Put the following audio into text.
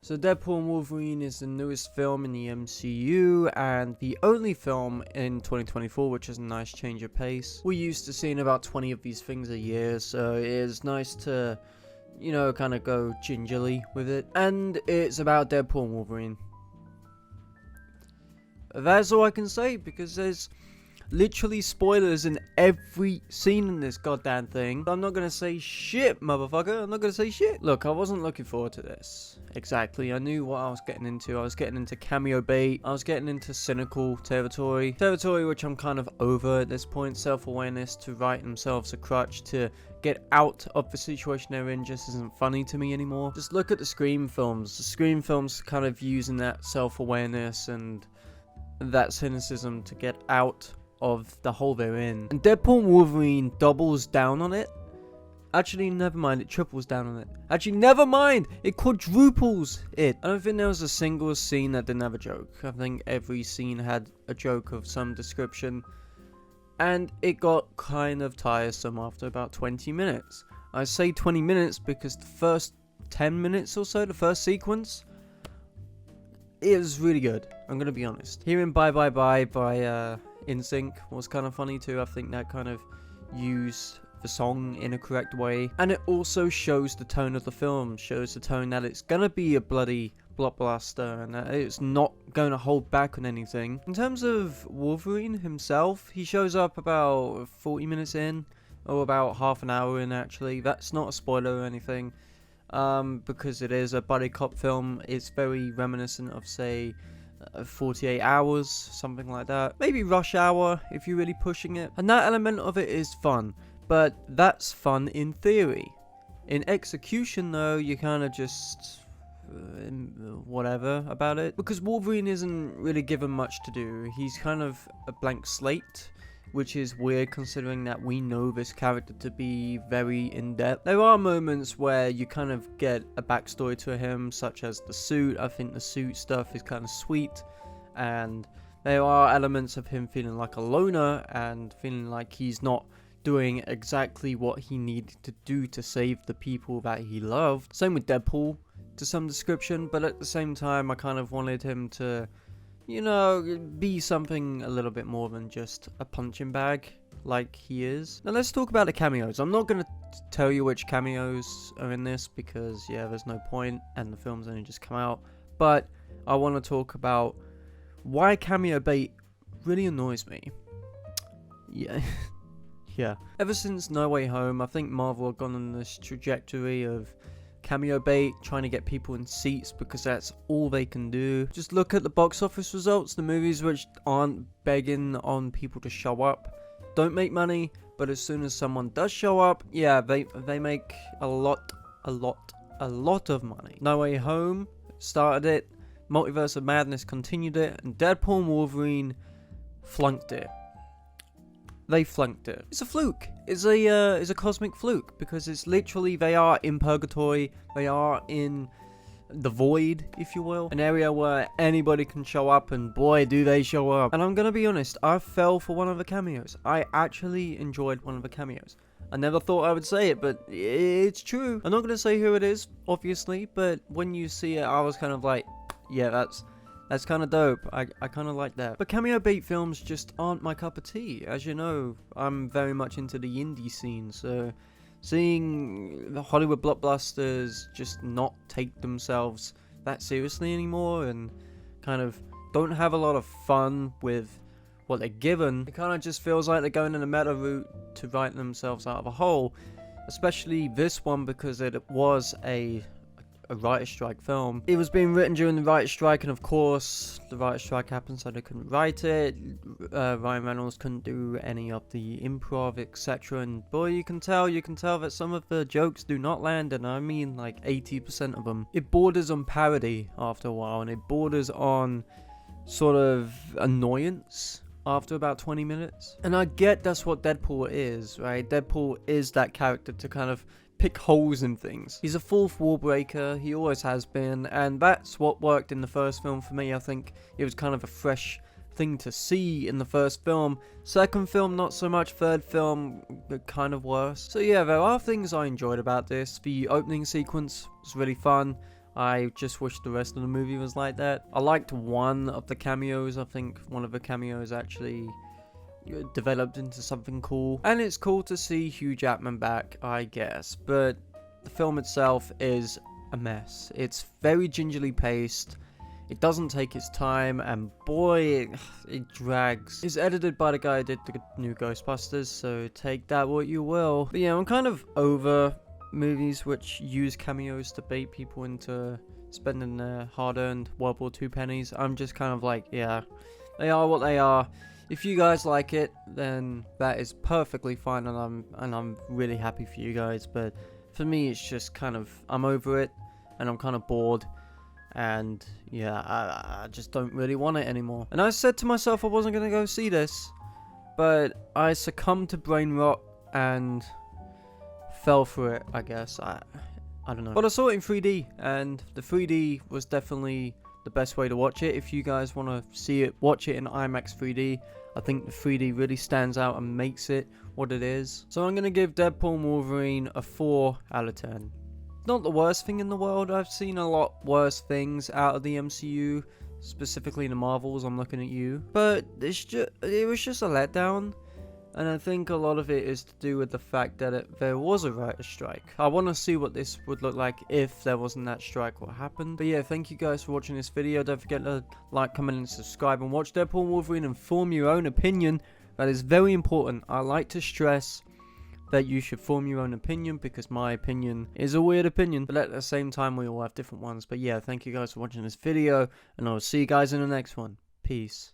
So Deadpool Wolverine is the newest film in the MCU and the only film in 2024, which is a nice change of pace. We're used to seeing about 20 of these things a year, so it is nice to, you know, kind of go gingerly with it. And it's about Deadpool and Wolverine. That's all I can say, because there's literally spoilers in every scene in this goddamn thing. I'm not gonna say shit, motherfucker. I'm not gonna say shit. Look, I wasn't looking forward to this. Exactly. I knew what I was getting into. I was getting into cameo bait. I was getting into cynical territory. Territory which I'm kind of over at this point. Self-awareness to write themselves a crutch to get out of the situation they're in just isn't funny to me anymore. Just look at the Scream films. The Scream films kind of using that self-awareness and that cynicism to get out of the hole they're in. And Deadpool Wolverine doubles down on it. Actually, never mind, it triples down on it. Actually, never mind, it quadruples it. I don't think there was a single scene that didn't have a joke. I think every scene had a joke of some description. And it got kind of tiresome after about 20 minutes. I say 20 minutes because the first 10 minutes or so, the first sequence, it was really good. I'm gonna be honest. Hearing Bye Bye Bye by NSYNC was kind of funny too. I think that kind of used the song in a correct way, and it also shows the tone of the film, shows the tone that it's gonna be a bloody blockbuster and that it's not going to hold back on anything. In terms of Wolverine himself, he shows up about 40 minutes in, or about half an hour in actually. That's not a spoiler or anything, because it is a buddy cop film. It's very reminiscent of, say, 48 Hours, something like that. Maybe Rush Hour, if you're really pushing it. And that element of it is fun, but that's fun in theory. In execution, though, you kind of just whatever about it, because Wolverine isn't really given much to do. He's kind of a blank slate, which is weird considering that we know this character to be very in-depth. There are moments where you kind of get a backstory to him, such as the suit. I think the suit stuff is kind of sweet, and there are elements of him feeling like a loner and feeling like he's not doing exactly what he needed to do to save the people that he loved. Same with Deadpool to some description, but at the same time I kind of wanted him to, you know, be something a little bit more than just a punching bag like he is. Now let's talk about the cameos. I'm not going to tell you which cameos are in this because, yeah, there's no point and the film's only just come out. But I want to talk about why cameo bait really annoys me. Yeah. Yeah. Ever since No Way Home, I think Marvel have gone on this trajectory of cameo bait, trying to get people in seats because that's all they can do. Just look at the box office results. The movies which aren't begging on people to show up don't make money, but as soon as someone does show up, yeah, they make a lot of money. No Way Home started it, Multiverse of Madness continued it, and Deadpool and Wolverine flunked it. They flunked it. It's a fluke. It's a cosmic fluke, because it's literally, they are in purgatory. They are in the void, if you will. An area where anybody can show up, and boy, do they show up. And I'm gonna be honest, I fell for one of the cameos. I actually enjoyed one of the cameos. I never thought I would say it, but it's true. I'm not gonna say who it is, obviously, but when you see it, I was kind of like, yeah, that's kind of dope. I kind of like that. But cameo bait films just aren't my cup of tea. As you know, I'm very much into the indie scene, so seeing the Hollywood blockbusters just not take themselves that seriously anymore and kind of don't have a lot of fun with what they're given, it kind of just feels like they're going in a meta route to write themselves out of a hole. Especially this one, because it was a writer's strike film. It was being written during the writer's strike, and of course the writer's strike happened, so they couldn't write it. Ryan Reynolds couldn't do any of the improv, etc. And boy, you can tell that some of the jokes do not land, and I mean like 80% of them. It borders on parody after a while, and it borders on sort of annoyance after about 20 minutes. And I get that's what Deadpool is, right? Deadpool is that character to kind of pick holes in things. He's a fourth wall breaker, he always has been, and that's what worked in the first film for me. I think it was kind of a fresh thing to see in the first film. Second film, not so much. Third film, kind of worse. So yeah, there are things I enjoyed about this. The opening sequence was really fun. I just wish the rest of the movie was like that. I liked one of the cameos. I think one of the cameos actually developed into something cool. And it's cool to see Hugh Jackman back, I guess. But the film itself is a mess. It's very gingerly paced. It doesn't take its time, and boy, it drags. It's edited by the guy who did the new Ghostbusters, so take that what you will. But yeah, I'm kind of over movies which use cameos to bait people into spending their hard-earned World War II pennies. I'm just kind of like, yeah, they are what they are. If you guys like it, then that is perfectly fine, and I'm really happy for you guys. But for me, it's just kind of, I'm over it, and I'm kind of bored. And yeah, I just don't really want it anymore. And I said to myself I wasn't going to go see this, but I succumbed to brain rot and fell for it, I guess. I don't know. But I saw it in 3D, and the 3D was definitely the best way to watch it. If you guys want to see it, watch it in IMAX 3D. I think the 3D really stands out and makes it what it is. So I'm going to give Deadpool Wolverine a 4 out of 10. Not the worst thing in the world. I've seen a lot worse things out of the MCU, specifically the Marvels. I'm looking at you, but it was just a letdown, and I think a lot of it is to do with the fact that there was a writer's strike. I want to see what this would look like if there wasn't that strike, what happened. But yeah, thank you guys for watching this video. Don't forget to like, comment, and subscribe, and watch Deadpool Wolverine and form your own opinion. That is very important. I like to stress that you should form your own opinion, because my opinion is a weird opinion, but at the same time we all have different ones. But yeah, thank you guys for watching this video, and I'll see you guys in the next one. Peace.